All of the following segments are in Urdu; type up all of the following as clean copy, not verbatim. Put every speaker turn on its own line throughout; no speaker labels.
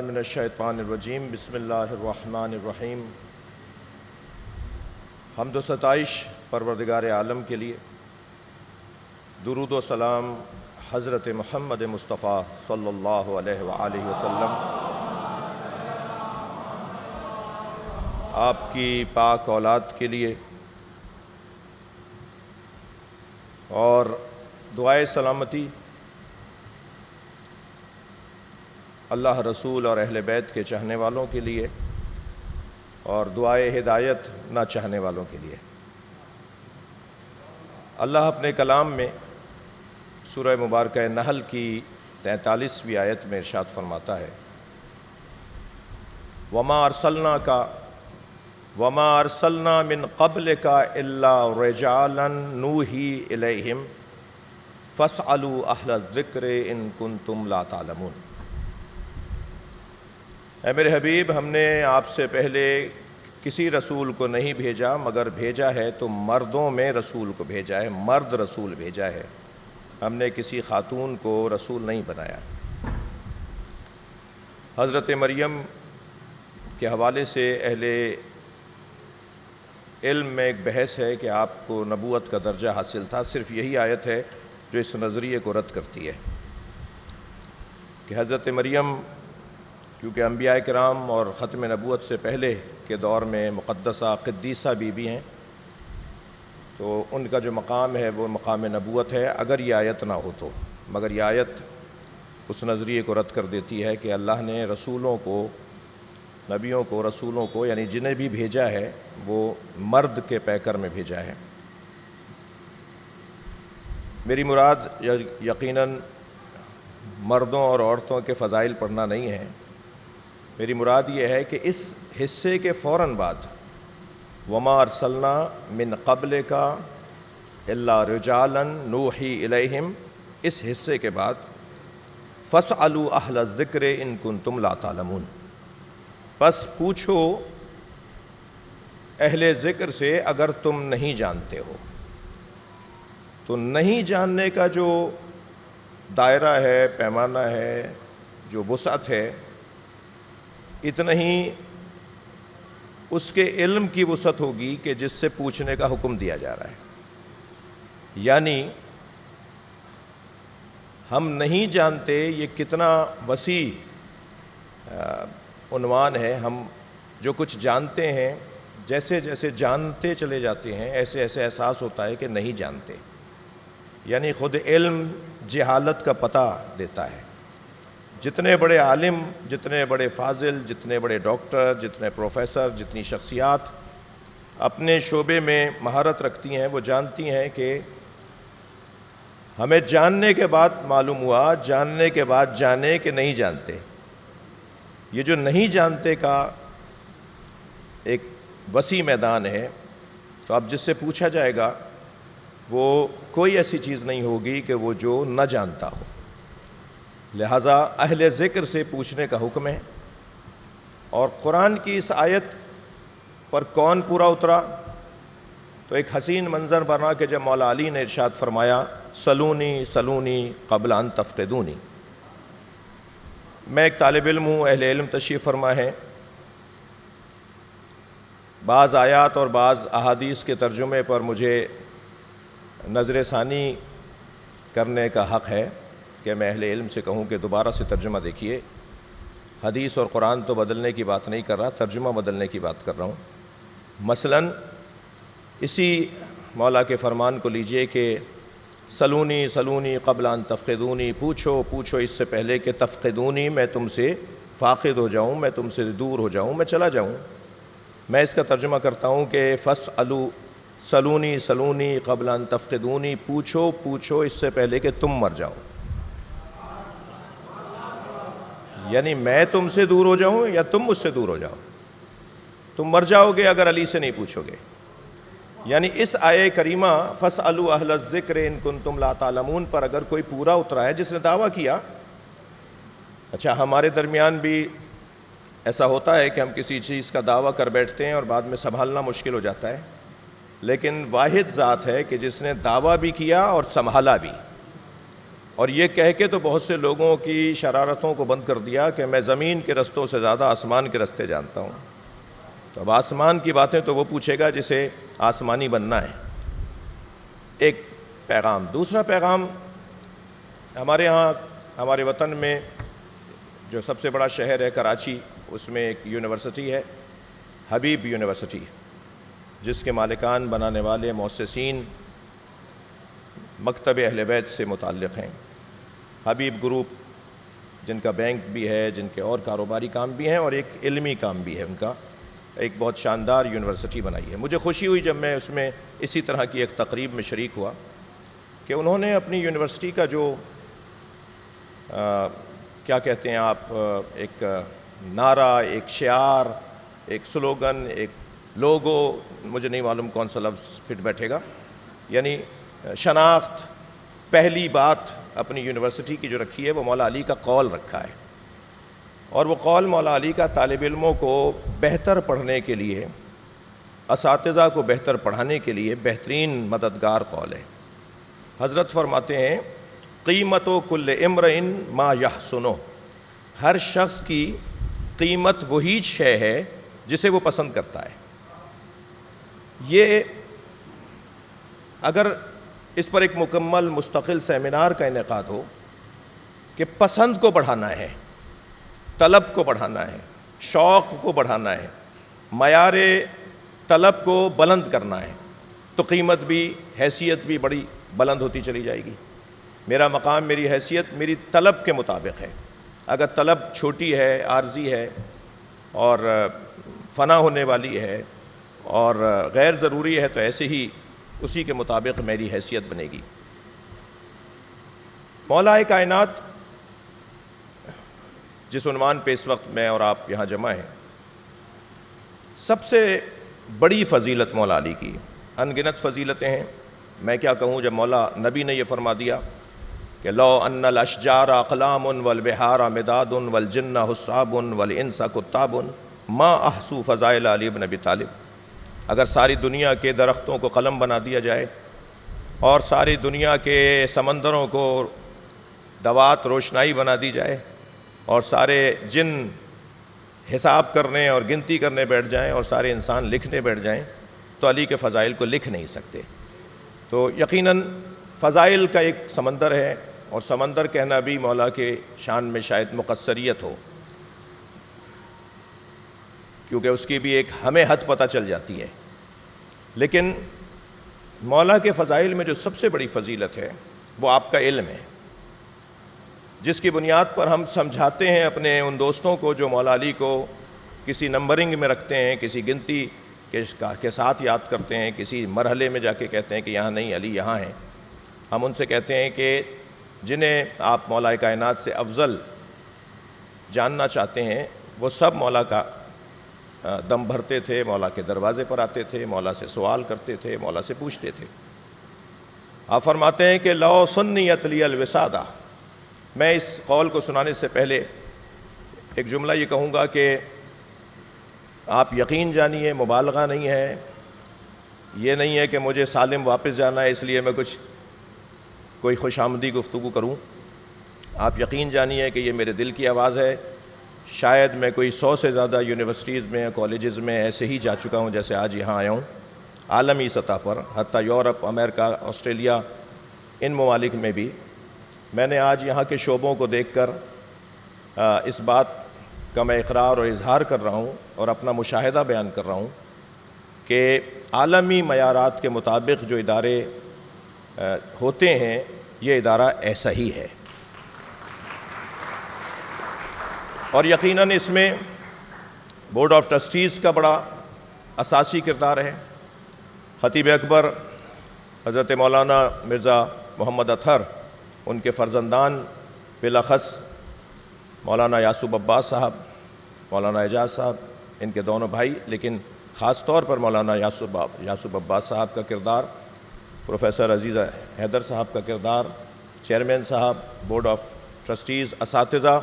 من الشیطان الرجیم بسم اللہ الرحمن الرحیم۔ حمد و ستائش پروردگار عالم کے لیے، درود و سلام حضرت محمد مصطفیٰ صلی اللہ علیہ وآلہ وسلم، آپ کی پاک اولاد کے لیے، اور دعائے سلامتی اللہ رسول اور اہل بیت کے چاہنے والوں کے لیے، اور دعائے ہدایت نہ چاہنے والوں کے لیے۔ اللہ اپنے کلام میں سورہ مبارکہ نحل کی 43ویں آیت میں ارشاد فرماتا ہے، وَمَا أَرْسَلْنَا مِن قَبْلِكَ إِلَّا رِجَالًا نُوحِي إِلَيْهِمْ فَاسْأَلُوا أَهْلَ الذِّكْرِ إِن كُنتُمْ لَا تَعْلَمُونَ۔ اے میرے حبیب، ہم نے آپ سے پہلے کسی رسول کو نہیں بھیجا، مگر بھیجا ہے تو مردوں میں رسول کو بھیجا ہے، مرد رسول بھیجا ہے، ہم نے کسی خاتون کو رسول نہیں بنایا۔ حضرت مریم کے حوالے سے اہل علم میں ایک بحث ہے کہ آپ کو نبوت کا درجہ حاصل تھا۔ صرف یہی آیت ہے جو اس نظریے کو رد کرتی ہے کہ حضرت مریم کیونکہ انبیاء کرام اور ختم نبوت سے پہلے کے دور میں مقدسہ قدیسہ بیوی ہیں، تو ان کا جو مقام ہے وہ مقام نبوت ہے اگر یہ آیت نہ ہو تو۔ مگر یہ آیت اس نظریے کو رد کر دیتی ہے کہ اللہ نے رسولوں کو، نبیوں کو، رسولوں کو، یعنی جنہیں بھی بھیجا ہے وہ مرد کے پیکر میں بھیجا ہے۔ میری مراد یقیناً مردوں اور عورتوں کے فضائل پڑھنا نہیں ہے، میری مراد یہ ہے کہ اس حصے کے فوراً بعد وَمَا أَرْسَلْنَا مِن قَبْلِكَ إِلَّا رِجَالًا نُوحِي إِلَيْهِمْ، اس حصے کے بعد فَاسْأَلُوا أَهْلَ الذِّكْرِ إِن كُنتُمْ لَا تَعْلَمُونَ، پس پوچھو اہل ذکر سے اگر تم نہیں جانتے ہو۔ تو نہیں جاننے کا جو دائرہ ہے، پیمانہ ہے، جو وسعت ہے، اتنا ہی اس کے علم کی وسعت ہوگی کہ جس سے پوچھنے کا حکم دیا جا رہا ہے۔ یعنی ہم نہیں جانتے، یہ کتنا وسیع عنوان ہے۔ ہم جو کچھ جانتے ہیں، جیسے جیسے جانتے چلے جاتے ہیں ایسے ایسے احساس ہوتا ہے کہ نہیں جانتے، یعنی خود علم جہالت کا پتہ دیتا ہے۔ جتنے بڑے عالم، جتنے بڑے فاضل، جتنے بڑے ڈاکٹر، جتنے پروفیسر، جتنی شخصیات اپنے شعبے میں مہارت رکھتی ہیں، وہ جانتی ہیں کہ ہمیں جاننے کے بعد معلوم ہوا، جاننے کے بعد جانے کہ نہیں جانتے۔ یہ جو نہیں جانتے کا ایک وسیع میدان ہے، تو اب جس سے پوچھا جائے گا وہ کوئی ایسی چیز نہیں ہوگی کہ وہ جو نہ جانتا ہو، لہٰذا اہل ذکر سے پوچھنے کا حکم ہے۔ اور قرآن کی اس آیت پر کون پورا اترا؟ تو ایک حسین منظر بنا کہ جب مولا علی نے ارشاد فرمایا سلونی سلونی قبل ان تفقدونی۔ میں ایک طالب علم ہوں، اہل علم تشریف فرما ہے، بعض آیات اور بعض احادیث کے ترجمے پر مجھے نظر ثانی کرنے کا حق ہے کہ میں اہل علم سے کہوں کہ دوبارہ سے ترجمہ دیکھیے۔ حدیث اور قرآن تو بدلنے کی بات نہیں کر رہا، ترجمہ بدلنے کی بات کر رہا ہوں۔ مثلاً اسی مولا کے فرمان کو لیجئے کہ سلونی سلونی قبل ان تفقدونی، پوچھو پوچھو اس سے پہلے کہ تفقدونی، میں تم سے فاقد ہو جاؤں، میں تم سے دور ہو جاؤں، میں چلا جاؤں۔ میں اس کا ترجمہ کرتا ہوں کہ فاسألوا سلونی سلونی قبل ان تفقدونی، پوچھو پوچھو اس سے پہلے کہ تم مر جاؤ۔ یعنی میں تم سے دور ہو جاؤں یا تم مجھ سے دور ہو جاؤ، تم مر جاؤ گے اگر علی سے نہیں پوچھو گے۔ یعنی اس آیہ کریمہ فاسألوا اہل الذکر ان کنتم لا تعلمون پر اگر کوئی پورا اترا ہے جس نے دعویٰ کیا۔ اچھا، ہمارے درمیان بھی ایسا ہوتا ہے کہ ہم کسی چیز کا دعویٰ کر بیٹھتے ہیں اور بعد میں سنبھالنا مشکل ہو جاتا ہے، لیکن واحد ذات ہے کہ جس نے دعویٰ بھی کیا اور سنبھالا بھی۔ اور یہ کہہ کے تو بہت سے لوگوں کی شرارتوں کو بند کر دیا کہ میں زمین کے رستوں سے زیادہ آسمان کے رستے جانتا ہوں۔ تو اب آسمان کی باتیں تو وہ پوچھے گا جسے آسمانی بننا ہے۔ ایک پیغام۔ دوسرا پیغام، ہمارے ہاں ہمارے وطن میں جو سب سے بڑا شہر ہے کراچی، اس میں ایک یونیورسٹی ہے حبیب یونیورسٹی، جس کے مالکان بنانے والے مؤسسین مکتب اہل بیت سے متعلق ہیں۔ حبیب گروپ، جن کا بینک بھی ہے، جن کے اور کاروباری کام بھی ہیں اور ایک علمی کام بھی ہے ان کا، ایک بہت شاندار یونیورسٹی بنائی ہے۔ مجھے خوشی ہوئی جب میں اس میں اسی طرح کی ایک تقریب میں شریک ہوا کہ انہوں نے اپنی یونیورسٹی کا جو کیا کہتے ہیں آپ، ایک نعرہ، ایک شعار، ایک سلوگن، ایک لوگو، مجھے نہیں معلوم کون سا لفظ فٹ بیٹھے گا، یعنی شناخت، پہلی بات اپنی یونیورسٹی کی جو رکھی ہے وہ مولا علی کا قول رکھا ہے، اور وہ قول مولا علی کا طالب علموں کو بہتر پڑھنے کے لیے، اساتذہ کو بہتر پڑھانے کے لیے بہترین مددگار قول ہے۔ حضرت فرماتے ہیں قیمت و کل امرئ ما یحسنہ، ہر شخص کی قیمت وہی شے ہے جسے وہ پسند کرتا ہے۔ یہ اگر اس پر ایک مکمل مستقل سیمینار کا انعقاد ہو کہ پسند کو بڑھانا ہے، طلب کو بڑھانا ہے، شوق کو بڑھانا ہے، معیار طلب کو بلند کرنا ہے، تو قیمت بھی، حیثیت بھی بڑی بلند ہوتی چلی جائے گی۔ میرا مقام، میری حیثیت میری طلب کے مطابق ہے۔ اگر طلب چھوٹی ہے، عارضی ہے اور فنا ہونے والی ہے اور غیر ضروری ہے، تو ایسے ہی اسی کے مطابق میری حیثیت بنے گی۔ مولا کائنات، جس عنوان پہ اس وقت میں اور آپ یہاں جمع ہیں، سب سے بڑی فضیلت مولا علی کی، ان گنت فضیلتیں ہیں۔ میں کیا کہوں، جب مولا نبی نے یہ فرما دیا کہ لو ان الاشجار اقلام والبحار مداد والجن حساب والانس کتاب ما احصو فضائل علی بن ابی طالب، اگر ساری دنیا کے درختوں کو قلم بنا دیا جائے اور ساری دنیا کے سمندروں کو دوات روشنائی بنا دی جائے اور سارے جن حساب کرنے اور گنتی کرنے بیٹھ جائیں اور سارے انسان لکھنے بیٹھ جائیں تو علی کے فضائل کو لکھ نہیں سکتے۔ تو یقیناً فضائل کا ایک سمندر ہے، اور سمندر کہنا بھی مولا کے شان میں شاید مقصریت ہو، کیونکہ اس کی بھی ایک ہمیں حد پتہ چل جاتی ہے۔ لیکن مولا کے فضائل میں جو سب سے بڑی فضیلت ہے وہ آپ کا علم ہے، جس کی بنیاد پر ہم سمجھاتے ہیں اپنے ان دوستوں کو جو مولا علی کو کسی نمبرنگ میں رکھتے ہیں، کسی گنتی کے ساتھ یاد کرتے ہیں، کسی مرحلے میں جا کے کہتے ہیں کہ یہاں نہیں، علی یہاں ہیں۔ ہم ان سے کہتے ہیں کہ جنہیں آپ مولا کائنات سے افضل جاننا چاہتے ہیں، وہ سب مولا کا دم بھرتے تھے، مولا کے دروازے پر آتے تھے، مولا سے سوال کرتے تھے، مولا سے پوچھتے تھے۔ آپ فرماتے ہیں کہ لو سنیت لی الوسادہ، میں اس قول کو سنانے سے پہلے ایک جملہ یہ کہوں گا کہ آپ یقین جانیے، مبالغہ نہیں ہے، یہ نہیں ہے کہ مجھے سالم واپس جانا ہے اس لیے میں کوئی خوش آمدی گفتگو کروں۔ آپ یقین جانیے کہ یہ میرے دل کی آواز ہے۔ شاید میں کوئی 100 سے زیادہ یونیورسٹیز میں، کالجز میں ایسے ہی جا چکا ہوں جیسے آج یہاں آیا ہوں، عالمی سطح پر، حتیٰ یورپ، امریکہ، آسٹریلیا، ان ممالک میں بھی۔ میں نے آج یہاں کے شعبوں کو دیکھ کر اس بات کا میں اقرار اور اظہار کر رہا ہوں اور اپنا مشاہدہ بیان کر رہا ہوں کہ عالمی معیارات کے مطابق جو ادارے ہوتے ہیں، یہ ادارہ ایسا ہی ہے۔ اور یقیناً اس میں بورڈ آف ٹرسٹیز کا بڑا اساسی کردار ہے۔ خطیب اکبر حضرت مولانا مرزا محمد اطہر، ان کے فرزندان بالاخص مولانا یاسب عباس صاحب، مولانا اعجاز صاحب، ان کے دونوں بھائی، لیکن خاص طور پر مولانا یاسب عباس صاحب کا کردار، پروفیسر عزیز حیدر صاحب کا کردار، چیئرمین صاحب، بورڈ آف ٹرسٹیز، اساتذہ،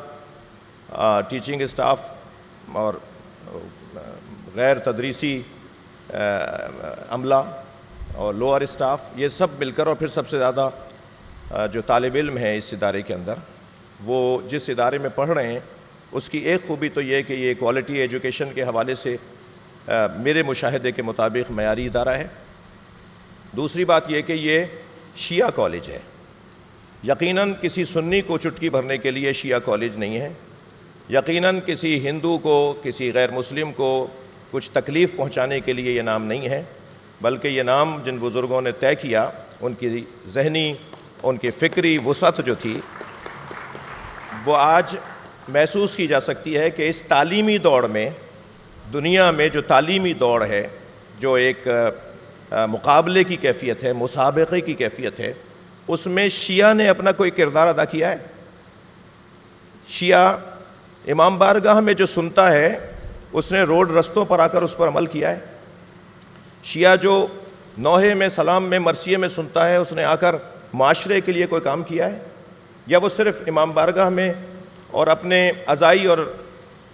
ٹیچنگ اسٹاف اور غیر تدریسی عملہ اور لوور اسٹاف، یہ سب مل کر، اور پھر سب سے زیادہ جو طالب علم ہیں اس ادارے کے اندر، وہ جس ادارے میں پڑھ رہے ہیں اس کی ایک خوبی تو یہ کہ یہ کوالٹی ایجوکیشن کے حوالے سے میرے مشاہدے کے مطابق معیاری ادارہ ہے۔ دوسری بات یہ کہ یہ شیعہ کالج ہے۔ یقیناً کسی سنی کو چٹکی بھرنے کے لیے شیعہ کالج نہیں ہے، یقیناً کسی ہندو کو، کسی غیر مسلم کو کچھ تکلیف پہنچانے کے لیے یہ نام نہیں ہے، بلکہ یہ نام جن بزرگوں نے طے کیا، ان کی ذہنی، ان کی فکری وسعت جو تھی، وہ آج محسوس کی جا سکتی ہے کہ اس تعلیمی دوڑ میں، دنیا میں جو تعلیمی دوڑ ہے، جو ایک مقابلے کی کیفیت ہے، مسابقے کی کیفیت ہے، اس میں شیعہ نے اپنا کوئی کردار ادا کیا ہے۔ شیعہ امام بارگاہ میں جو سنتا ہے اس نے روڈ رستوں پر آ کر اس پر عمل کیا ہے۔ شیعہ جو نوحے میں، سلام میں، مرثیے میں سنتا ہے، اس نے آ کر معاشرے کے لیے کوئی کام کیا ہے، یا وہ صرف امام بارگاہ میں اور اپنے عزائی اور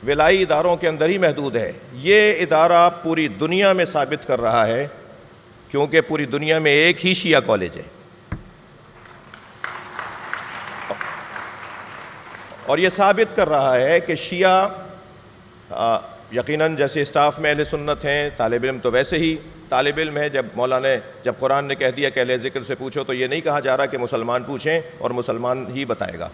ولائی اداروں کے اندر ہی محدود ہے؟ یہ ادارہ پوری دنیا میں ثابت کر رہا ہے، کیونکہ پوری دنیا میں ایک ہی شیعہ کالج ہے، اور یہ ثابت کر رہا ہے کہ شیعہ یقیناً جیسے اسٹاف میں اہل سنت ہیں، طالب علم تو ویسے ہی طالب علم ہے۔ جب قرآن نے کہہ دیا کہ اہل ذکر سے پوچھو، تو یہ نہیں کہا جا رہا کہ مسلمان پوچھیں اور مسلمان ہی بتائے گا،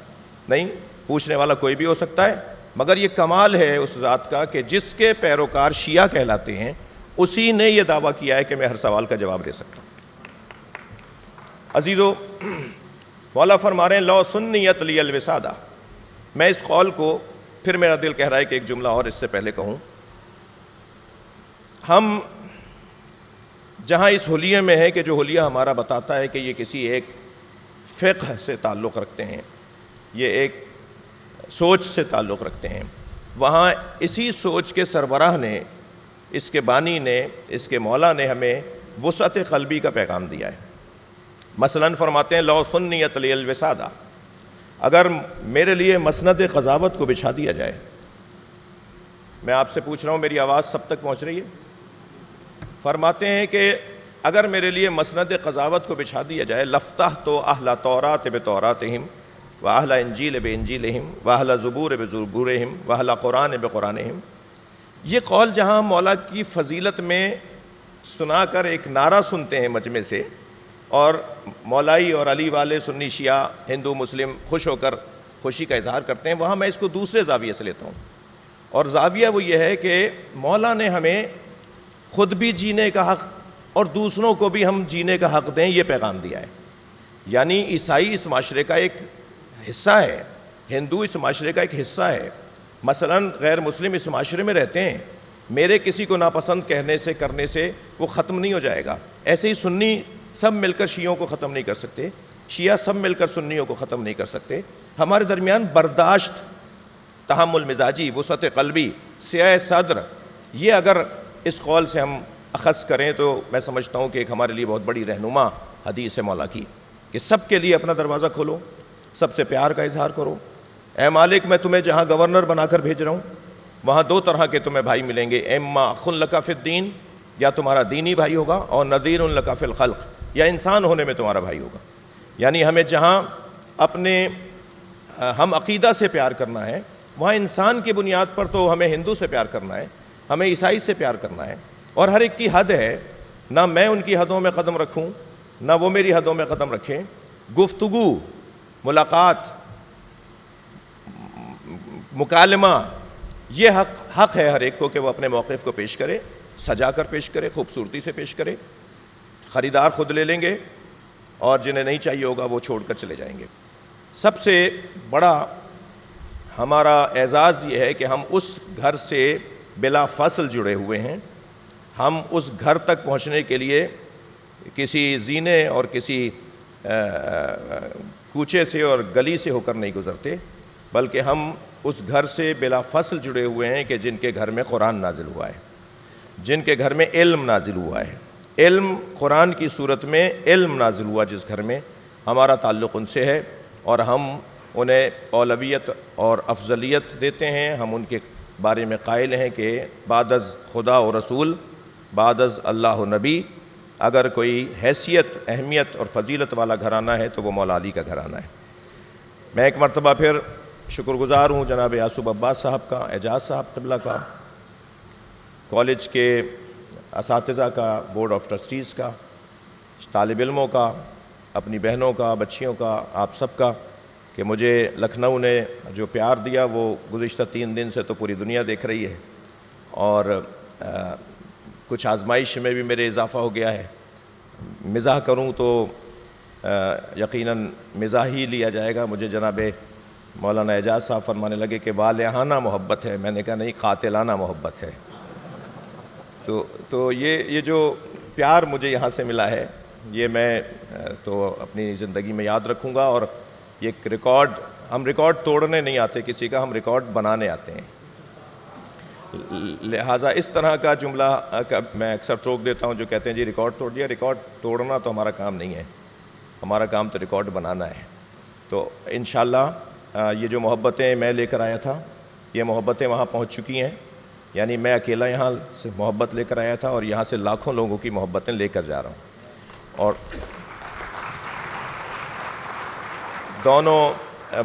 نہیں، پوچھنے والا کوئی بھی ہو سکتا ہے، مگر یہ کمال ہے اس ذات کا کہ جس کے پیروکار شیعہ کہلاتے ہیں، اسی نے یہ دعویٰ کیا ہے کہ میں ہر سوال کا جواب دے سکتا ہوں۔ عزیزو، مولا فرما رہے ہیں لو سنیت لی الوسادہ۔ میں اس قول کو، پھر میرا دل کہہ رہا ہے کہ ایک جملہ اور اس سے پہلے کہوں۔ ہم جہاں اس حلیے میں ہے کہ جو حلیہ ہمارا بتاتا ہے کہ یہ کسی ایک فقہ سے تعلق رکھتے ہیں، یہ ایک سوچ سے تعلق رکھتے ہیں، وہاں اسی سوچ کے سربراہ نے، اس کے بانی نے، اس کے مولا نے ہمیں وسعت قلبی کا پیغام دیا ہے۔ مثلاً فرماتے ہیں لو سنیت لی الوسادہ، اگر میرے لیے مسند قضاوت کو بچھا دیا جائے۔ میں آپ سے پوچھ رہا ہوں، میری آواز سب تک پہنچ رہی ہے؟ فرماتے ہیں کہ اگر میرے لیے مسند قضاوت کو بچھا دیا جائے، لفتحت اہل تورات بتوراتہم واہل انجیل بانجیلہم واہل زبور بزبورہم واہل قرآن بقرآنہم۔ یہ قول جہاں مولا کی فضیلت میں سنا کر ایک نعرہ سنتے ہیں مجمع سے، اور مولائی اور علی والے، سنی شیعہ، ہندو مسلم خوش ہو کر خوشی کا اظہار کرتے ہیں، وہاں میں اس کو دوسرے زاویے سے لیتا ہوں، اور زاویہ وہ یہ ہے کہ مولا نے ہمیں خود بھی جینے کا حق اور دوسروں کو بھی ہم جینے کا حق دیں، یہ پیغام دیا ہے۔ یعنی عیسائی اس معاشرے کا ایک حصہ ہے، ہندو اس معاشرے کا ایک حصہ ہے، مثلاً غیر مسلم اس معاشرے میں رہتے ہیں، میرے کسی کو ناپسند کہنے سے، کرنے سے وہ ختم نہیں ہو جائے گا۔ ایسے ہی سنی سب مل کر شیعوں کو ختم نہیں کر سکتے، شیعہ سب مل کر سنیوں کو ختم نہیں کر سکتے۔ ہمارے درمیان برداشت، تحمل مزاجی، وسعت قلبی، سعہ صدر، یہ اگر اس قول سے ہم اخذ کریں تو میں سمجھتا ہوں کہ ایک ہمارے لیے بہت بڑی رہنما حدیث ہے مولا کی، کہ سب کے لیے اپنا دروازہ کھولو، سب سے پیار کا اظہار کرو۔ اے مالک، میں تمہیں جہاں گورنر بنا کر بھیج رہا ہوں، وہاں دو طرح کے تمہیں بھائی ملیں گے، اما اخ لک فی الدین، یا تمہارا دینی بھائی ہوگا، اور نذیر لک فی الخلق، یا انسان ہونے میں تمہارا بھائی ہوگا۔ یعنی ہمیں جہاں اپنے ہم عقیدہ سے پیار کرنا ہے، وہاں انسان کی بنیاد پر تو ہمیں ہندو سے پیار کرنا ہے، ہمیں عیسائی سے پیار کرنا ہے، اور ہر ایک کی حد ہے، نہ میں ان کی حدوں میں قدم رکھوں نہ وہ میری حدوں میں قدم رکھیں۔ گفتگو، ملاقات، مکالمہ، یہ حق ہے ہر ایک کو کہ وہ اپنے موقف کو پیش کرے، سجا کر پیش کرے، خوبصورتی سے پیش کرے۔ خریدار خود لے لیں گے، اور جنہیں نہیں چاہیے ہوگا وہ چھوڑ کر چلے جائیں گے۔ سب سے بڑا ہمارا اعزاز یہ ہے کہ ہم اس گھر سے بلا فاصل جڑے ہوئے ہیں۔ ہم اس گھر تک پہنچنے کے لیے کسی زینے اور کسی کوچے سے اور گلی سے ہو کر نہیں گزرتے، بلکہ ہم اس گھر سے بلا فاصل جڑے ہوئے ہیں کہ جن کے گھر میں قرآن نازل ہوا ہے، جن کے گھر میں علم نازل ہوا ہے۔ علم قرآن کی صورت میں علم نازل ہوا جس گھر میں، ہمارا تعلق ان سے ہے، اور ہم انہیں اولویت اور افضلیت دیتے ہیں۔ ہم ان کے بارے میں قائل ہیں کہ بعد از خدا و رسول، بعد از اللہ و نبی، اگر کوئی حیثیت، اہمیت اور فضیلت والا گھرانہ ہے تو وہ مولا علی کا گھرانہ ہے۔ میں ایک مرتبہ پھر شکر گزار ہوں جناب یعصوب عباس صاحب کا، اعجاز صاحب قبلہ کا، کالج کے اساتذہ کا، بورڈ آف ٹرسٹیز کا، طالب علموں کا، اپنی بہنوں کا، بچیوں کا، آپ سب کا، کہ مجھے لکھنؤ نے جو پیار دیا وہ گزشتہ 3 دن سے تو پوری دنیا دیکھ رہی ہے، اور کچھ آزمائش میں بھی میرے اضافہ ہو گیا ہے۔ مزاح کروں تو یقیناً مزاح ہی لیا جائے گا۔ مجھے جناب مولانا اعجاز صاحب فرمانے لگے کہ والہانہ محبت ہے، میں نے کہا نہیں، قاتلانہ محبت ہے۔ تو یہ جو پیار مجھے یہاں سے ملا ہے، یہ میں تو اپنی زندگی میں یاد رکھوں گا، اور یہ ایک ریکارڈ، ہم ریکارڈ توڑنے نہیں آتے کسی کا، ہم ریکارڈ بنانے آتے ہیں۔ لہٰذا اس طرح کا جملہ میں اکثر ٹوک دیتا ہوں جو کہتے ہیں جی ریکارڈ توڑ دیا۔ ریکارڈ توڑنا تو ہمارا کام نہیں ہے، ہمارا کام تو ریکارڈ بنانا ہے۔ تو انشاءاللہ یہ جو محبتیں میں لے کر آیا تھا، یہ محبتیں وہاں پہنچ چکی ہیں۔ یعنی میں اکیلا یہاں سے محبت لے کر آیا تھا، اور یہاں سے لاکھوں لوگوں کی محبتیں لے کر جا رہا ہوں۔ اور دونوں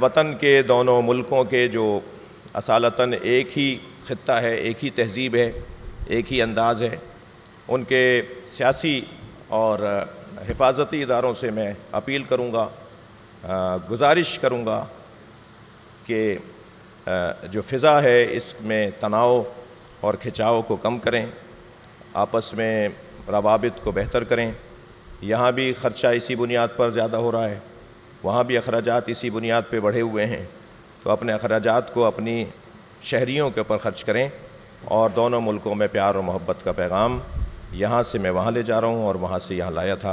وطن کے، دونوں ملکوں کے جو اصالتاً ایک ہی خطہ ہے، ایک ہی تہذیب ہے، ایک ہی انداز ہے، ان کے سیاسی اور حفاظتی اداروں سے میں اپیل کروں گا، گزارش کروں گا کہ جو فضا ہے اس میں تناؤ اور کھچاؤ کو کم کریں، آپس میں روابط کو بہتر کریں۔ یہاں بھی خرچہ اسی بنیاد پر زیادہ ہو رہا ہے، وہاں بھی اخراجات اسی بنیاد پہ بڑھے ہوئے ہیں، تو اپنے اخراجات کو اپنی شہریوں کے اوپر خرچ کریں، اور دونوں ملکوں میں پیار اور محبت کا پیغام یہاں سے میں وہاں لے جا رہا ہوں، اور وہاں سے یہاں لایا تھا۔